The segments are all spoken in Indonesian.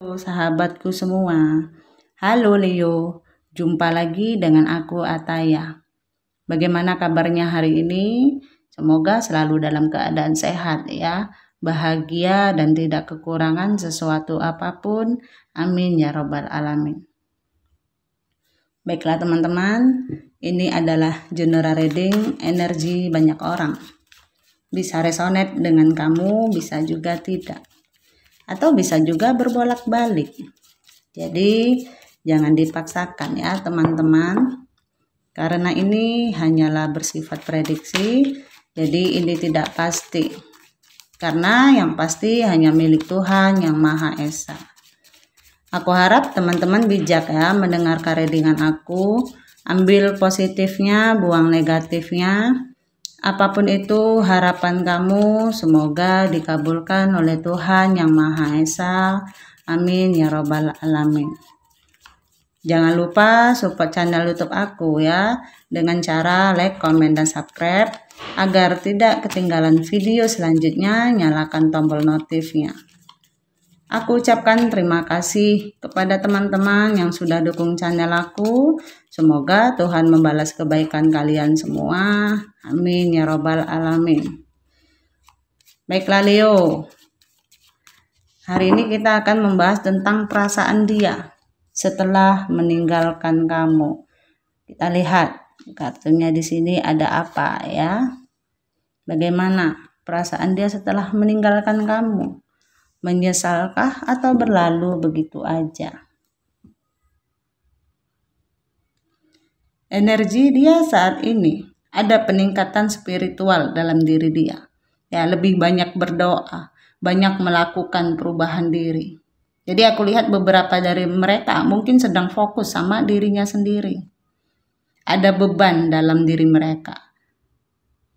Halo sahabatku semua. Halo Leo, jumpa lagi dengan aku Ataya. Bagaimana kabarnya hari ini? Semoga selalu dalam keadaan sehat ya, bahagia dan tidak kekurangan sesuatu apapun. Amin ya robbal alamin. Baiklah teman-teman, ini adalah general reading energi banyak orang. Bisa resonate dengan kamu, bisa juga tidak. Atau bisa juga berbolak-balik. Jadi jangan dipaksakan ya teman-teman, karena ini hanyalah bersifat prediksi, jadi ini tidak pasti. Karena yang pasti hanya milik Tuhan yang Maha Esa. Aku harap teman-teman bijak ya mendengarkan readingan aku, ambil positifnya, buang negatifnya. Apapun itu harapan kamu semoga dikabulkan oleh Tuhan yang Maha Esa. Amin ya robbal alamin. Jangan lupa support channel YouTube aku ya dengan cara like, komen, dan subscribe agar tidak ketinggalan video selanjutnya. Nyalakan tombol notifnya. Aku ucapkan terima kasih kepada teman-teman yang sudah dukung channel aku. Semoga Tuhan membalas kebaikan kalian semua. Amin ya robbal alamin. Baiklah Leo, hari ini kita akan membahas tentang perasaan dia setelah meninggalkan kamu. Kita lihat kartunya di sini ada apa ya? Bagaimana perasaan dia setelah meninggalkan kamu? Menyesalkah atau berlalu begitu aja? Energi dia saat ini ada peningkatan spiritual dalam diri dia. Ya, lebih banyak berdoa, banyak melakukan perubahan diri. Jadi aku lihat beberapa dari mereka mungkin sedang fokus sama dirinya sendiri. Ada beban dalam diri mereka.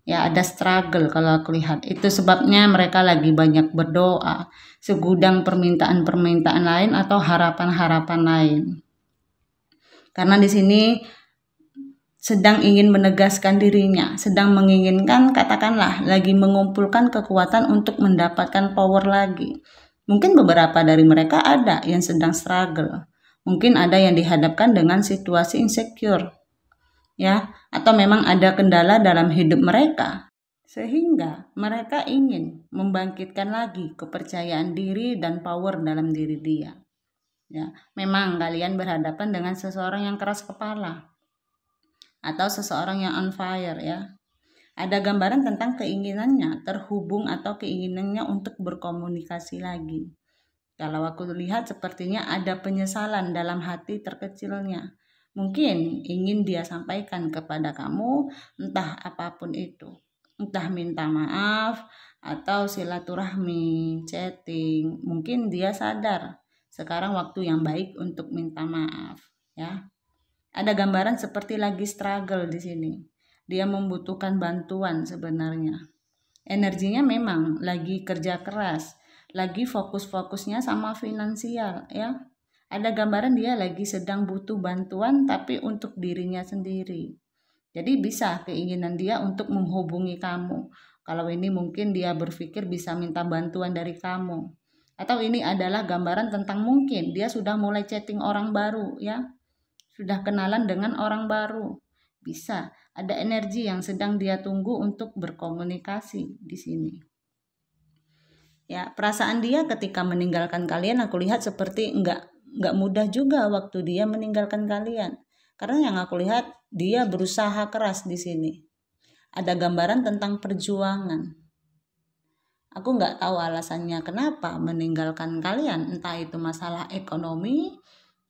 Ya, ada struggle kalau aku lihat. Itu sebabnya mereka lagi banyak berdoa, segudang permintaan-permintaan lain atau harapan-harapan lain. Karena di sini sedang ingin menegaskan dirinya, sedang menginginkan, katakanlah, lagi mengumpulkan kekuatan untuk mendapatkan power lagi. Mungkin beberapa dari mereka ada yang sedang struggle. Mungkin ada yang dihadapkan dengan situasi insecure. Ya, atau memang ada kendala dalam hidup mereka. Sehingga mereka ingin membangkitkan lagi kepercayaan diri dan power dalam diri dia. Ya, memang kalian berhadapan dengan seseorang yang keras kepala atau seseorang yang on fire ya. Ada gambaran tentang keinginannya terhubung atau keinginannya untuk berkomunikasi lagi. Kalau aku lihat sepertinya ada penyesalan dalam hati terkecilnya. Mungkin ingin dia sampaikan kepada kamu entah apapun itu. Entah minta maaf atau silaturahmi, chatting. Mungkin dia sadar sekarang waktu yang baik untuk minta maaf ya. Ada gambaran seperti lagi struggle di sini. Dia membutuhkan bantuan sebenarnya. Energinya memang lagi kerja keras, lagi fokus-fokusnya sama finansial ya. Ada gambaran dia lagi sedang butuh bantuan tapi untuk dirinya sendiri. Jadi bisa keinginan dia untuk menghubungi kamu. Kalau ini mungkin dia berpikir bisa minta bantuan dari kamu. Atau ini adalah gambaran tentang mungkin dia sudah mulai chatting orang baru ya. Sudah kenalan dengan orang baru. Bisa ada energi yang sedang dia tunggu untuk berkomunikasi di sini. Ya, perasaan dia ketika meninggalkan kalian aku lihat seperti enggak mudah juga waktu dia meninggalkan kalian. Karena yang aku lihat dia berusaha keras di sini. Ada gambaran tentang perjuangan. Aku enggak tahu alasannya kenapa meninggalkan kalian, entah itu masalah ekonomi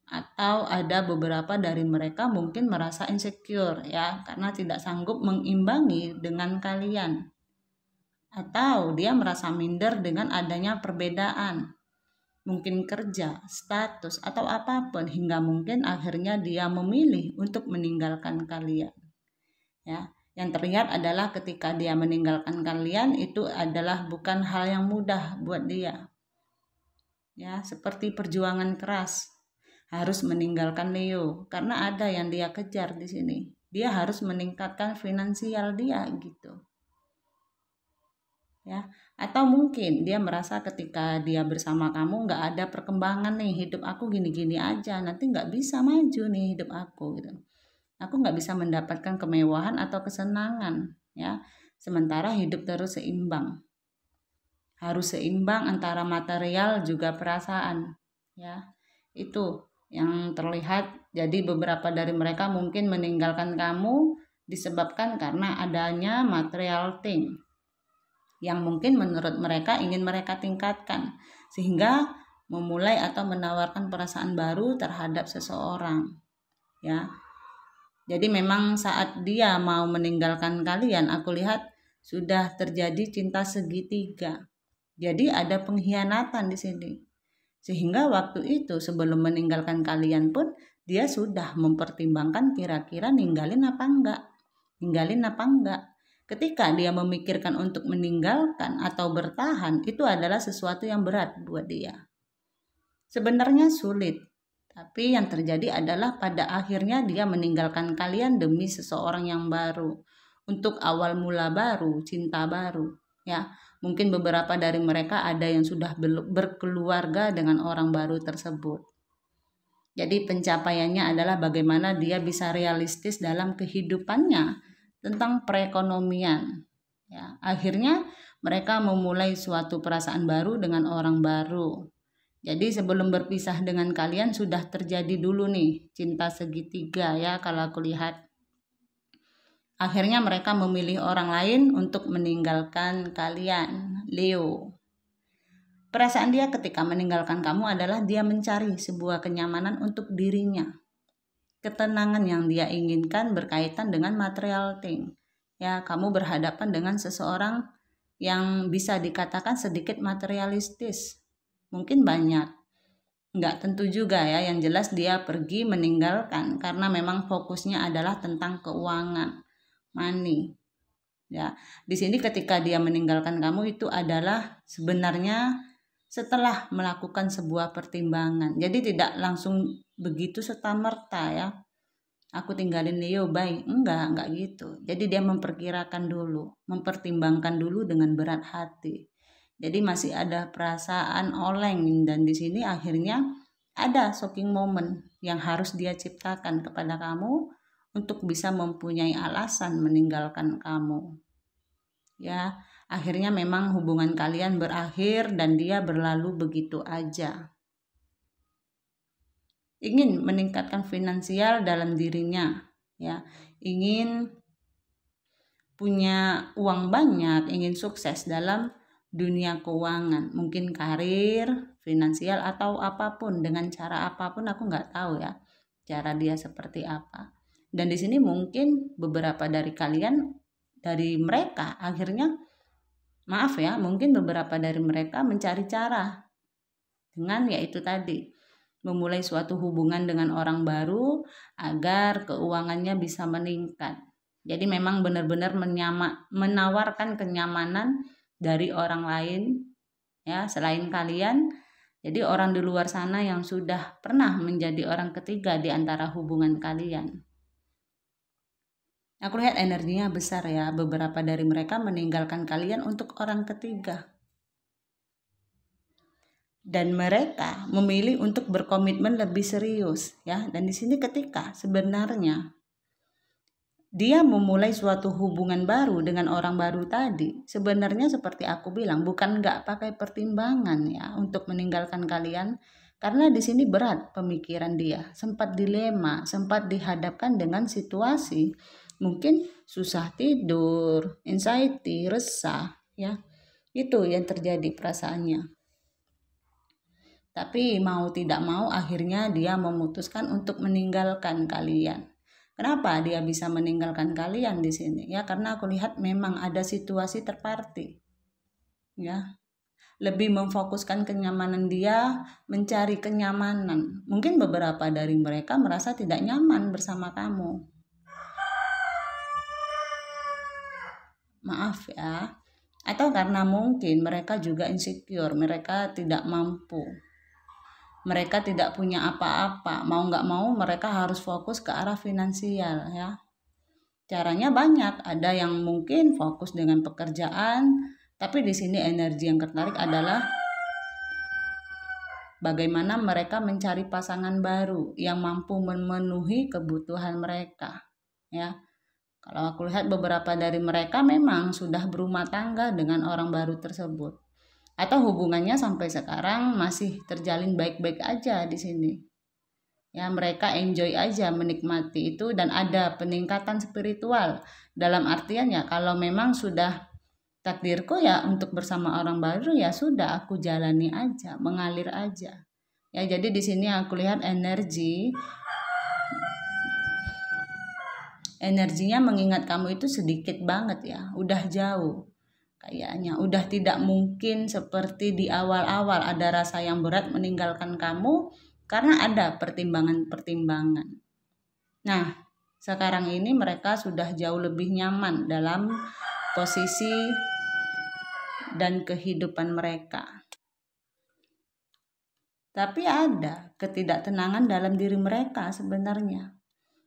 atau ada beberapa dari mereka mungkin merasa insecure ya karena tidak sanggup mengimbangi dengan kalian. Atau dia merasa minder dengan adanya perbedaan. Mungkin kerja, status, atau apapun hingga mungkin akhirnya dia memilih untuk meninggalkan kalian. Ya, yang terlihat adalah ketika dia meninggalkan kalian itu adalah bukan hal yang mudah buat dia. Ya, seperti perjuangan keras. Harus meninggalkan Leo karena ada yang dia kejar di sini. Dia harus meningkatkan finansial dia gitu. Ya, Atau mungkin dia merasa ketika dia bersama kamu nggak ada perkembangan nih, hidup aku gini-gini aja, nanti nggak bisa maju nih hidup aku gitu. Aku nggak bisa mendapatkan kemewahan atau kesenangan ya. Sementara hidup terus seimbang. Harus seimbang antara material juga perasaan ya. Itu yang terlihat. Jadi beberapa dari mereka mungkin meninggalkan kamu disebabkan karena adanya material thing yang mungkin menurut mereka ingin mereka tingkatkan, sehingga memulai atau menawarkan perasaan baru terhadap seseorang ya. Jadi memang saat dia mau meninggalkan kalian, aku lihat sudah terjadi cinta segitiga. Jadi ada pengkhianatan di sini. Sehingga waktu itu sebelum meninggalkan kalian pun dia sudah mempertimbangkan kira-kira ninggalin apa enggak. Ninggalin apa enggak. Ketika dia memikirkan untuk meninggalkan atau bertahan, itu adalah sesuatu yang berat buat dia. Sebenarnya sulit, tapi yang terjadi adalah pada akhirnya dia meninggalkan kalian demi seseorang yang baru, untuk awal mula baru, cinta baru. Ya, mungkin beberapa dari mereka ada yang sudah berkeluarga dengan orang baru tersebut. Jadi pencapaiannya adalah bagaimana dia bisa realistis dalam kehidupannya tentang perekonomian. Ya, akhirnya mereka memulai suatu perasaan baru dengan orang baru. Jadi sebelum berpisah dengan kalian sudah terjadi dulu nih cinta segitiga ya kalau aku lihat. Akhirnya mereka memilih orang lain untuk meninggalkan kalian, Leo. Perasaan dia ketika meninggalkan kamu adalah dia mencari sebuah kenyamanan untuk dirinya. Ketenangan yang dia inginkan berkaitan dengan material thing. Ya, kamu berhadapan dengan seseorang yang bisa dikatakan sedikit materialistis. Mungkin banyak. Nggak tentu juga ya, yang jelas dia pergi meninggalkan karena memang fokusnya adalah tentang keuangan, money. Ya, di sini ketika dia meninggalkan kamu itu adalah sebenarnya setelah melakukan sebuah pertimbangan. Jadi tidak langsung begitu serta-merta ya. Aku tinggalin Leo, bye. Enggak gitu. Jadi dia memperkirakan dulu, mempertimbangkan dulu dengan berat hati. Jadi masih ada perasaan oleng dan di sini akhirnya ada shocking moment yang harus dia ciptakan kepada kamu untuk bisa mempunyai alasan meninggalkan kamu. Ya, akhirnya memang hubungan kalian berakhir dan dia berlalu begitu aja. Ingin meningkatkan finansial dalam dirinya, ya, ingin punya uang banyak, ingin sukses dalam dunia keuangan, mungkin karir, finansial atau apapun, dengan cara apapun aku nggak tahu ya cara dia seperti apa. Dan di sini mungkin beberapa dari kalian, dari mereka akhirnya, maaf ya, mungkin beberapa dari mereka mencari cara dengan yaitu tadi memulai suatu hubungan dengan orang baru agar keuangannya bisa meningkat. Jadi memang benar-benar menawarkan kenyamanan dari orang lain ya selain kalian. Jadi orang di luar sana yang sudah pernah menjadi orang ketiga di antara hubungan kalian. Aku lihat energinya besar ya, beberapa dari mereka meninggalkan kalian untuk orang ketiga. Dan mereka memilih untuk berkomitmen lebih serius ya. Dan di sini ketika sebenarnya dia memulai suatu hubungan baru dengan orang baru tadi, sebenarnya seperti aku bilang bukan nggak pakai pertimbangan ya untuk meninggalkan kalian, karena di sini berat pemikiran dia, sempat dilema, sempat dihadapkan dengan situasi mungkin susah tidur, anxiety, resah ya, itu yang terjadi perasaannya. Tapi mau tidak mau akhirnya dia memutuskan untuk meninggalkan kalian. Kenapa dia bisa meninggalkan kalian di sini? Ya karena aku lihat memang ada situasi terparti. Ya. Lebih memfokuskan kenyamanan dia, mencari kenyamanan. Mungkin beberapa dari mereka merasa tidak nyaman bersama kamu. Maaf ya. Atau karena mungkin mereka juga insecure, mereka tidak mampu. Mereka tidak punya apa-apa, mau nggak mau mereka harus fokus ke arah finansial ya. Caranya banyak, ada yang mungkin fokus dengan pekerjaan, Tapi di sini energi yang tertarik adalah bagaimana mereka mencari pasangan baru yang mampu memenuhi kebutuhan mereka. Ya, kalau aku lihat beberapa dari mereka memang sudah berumah tangga dengan orang baru tersebut, atau hubungannya sampai sekarang masih terjalin baik-baik aja di sini. Ya, mereka enjoy aja menikmati itu dan ada peningkatan spiritual. Dalam artian ya kalau memang sudah takdirku ya untuk bersama orang baru, ya sudah aku jalani aja, mengalir aja. Ya, jadi di sini aku lihat energinya mengingat kamu itu sedikit banget ya, udah jauh. Kayaknya udah tidak mungkin seperti di awal-awal ada rasa yang berat meninggalkan kamu karena ada pertimbangan-pertimbangan. Nah, sekarang ini mereka sudah jauh lebih nyaman dalam posisi dan kehidupan mereka. Tapi ada ketidaktenangan dalam diri mereka sebenarnya.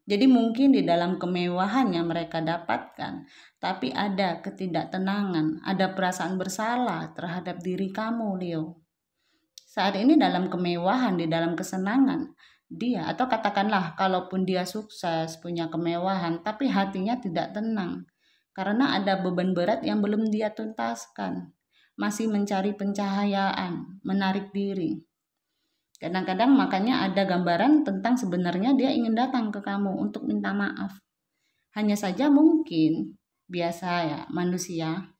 Jadi mungkin di dalam kemewahan yang mereka dapatkan, tapi ada ketidaktenangan, ada perasaan bersalah terhadap diri kamu, Leo. Saat ini dalam kemewahan, di dalam kesenangan, dia atau katakanlah kalaupun dia sukses, punya kemewahan, tapi hatinya tidak tenang. Karena ada beban berat yang belum dia tuntaskan. Masih mencari pencahayaan, menarik diri. Kadang-kadang makanya ada gambaran tentang sebenarnya dia ingin datang ke kamu untuk minta maaf. Hanya saja mungkin biasa ya manusia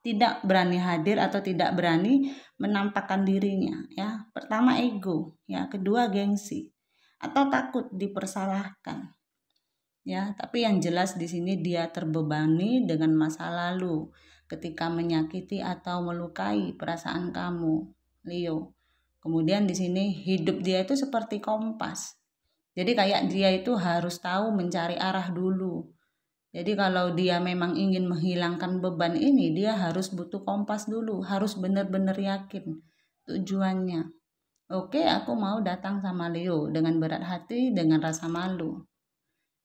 tidak berani hadir atau tidak berani menampakkan dirinya ya. Pertama ego, ya, kedua gengsi atau takut dipersalahkan. Ya, tapi yang jelas di sini dia terbebani dengan masa lalu ketika menyakiti atau melukai perasaan kamu, Leo. Kemudian di sini hidup dia itu seperti kompas. Jadi kayak dia itu harus tahu mencari arah dulu. Jadi kalau dia memang ingin menghilangkan beban ini, dia harus butuh kompas dulu, harus benar-benar yakin tujuannya. Oke, aku mau datang sama Leo dengan berat hati, dengan rasa malu.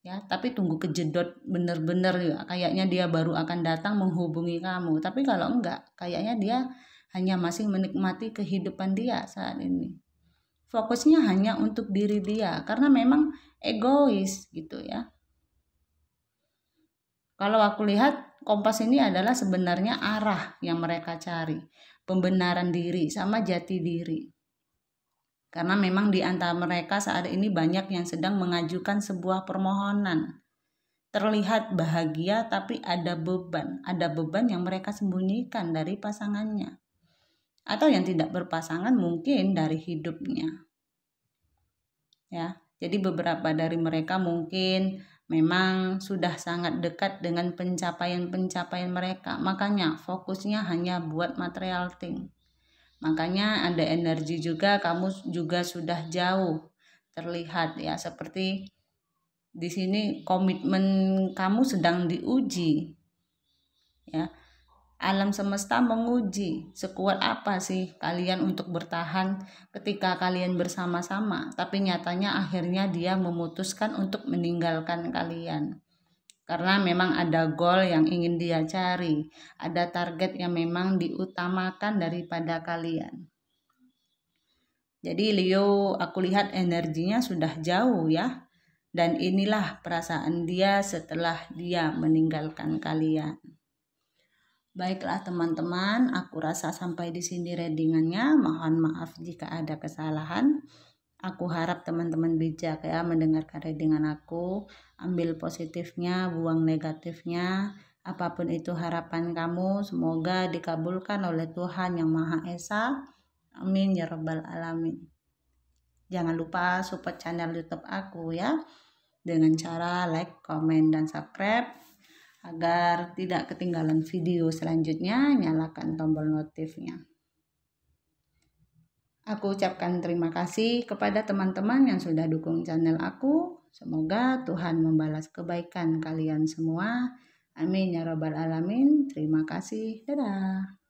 Ya, tapi tunggu kejedot bener-bener ya. Kayaknya dia baru akan datang menghubungi kamu. Tapi kalau enggak, kayaknya dia hanya masih menikmati kehidupan dia saat ini. Fokusnya hanya untuk diri dia karena memang egois gitu ya. Kalau aku lihat kompas ini adalah sebenarnya arah yang mereka cari, pembenaran diri sama jati diri. Karena memang di antara mereka saat ini banyak yang sedang mengajukan sebuah permohonan. Terlihat bahagia tapi ada beban yang mereka sembunyikan dari pasangannya. Atau yang tidak berpasangan mungkin dari hidupnya. Ya, jadi beberapa dari mereka mungkin memang sudah sangat dekat dengan pencapaian-pencapaian mereka. Makanya fokusnya hanya buat material thing. Makanya ada energi juga, kamu juga sudah jauh terlihat ya, seperti di sini komitmen kamu sedang diuji. Ya. Alam semesta menguji sekuat apa sih kalian untuk bertahan ketika kalian bersama-sama. Tapi nyatanya akhirnya dia memutuskan untuk meninggalkan kalian. Karena memang ada goal yang ingin dia cari. Ada target yang memang diutamakan daripada kalian. Jadi Leo, aku lihat energinya sudah jauh ya. Dan inilah perasaan dia setelah dia meninggalkan kalian. Baiklah teman-teman, aku rasa sampai di sini readingannya. Mohon maaf jika ada kesalahan. Aku harap teman-teman bijak ya mendengarkan readingan aku. Ambil positifnya, buang negatifnya. Apapun itu harapan kamu, semoga dikabulkan oleh Tuhan Yang Maha Esa. Amin ya rabbal alamin. Jangan lupa support channel YouTube aku ya, dengan cara like, komen, dan subscribe. Agar tidak ketinggalan video selanjutnya, nyalakan tombol notifnya. Aku ucapkan terima kasih kepada teman-teman yang sudah dukung channel aku. Semoga Tuhan membalas kebaikan kalian semua. Amin ya rabbal alamin. Terima kasih. Dadah.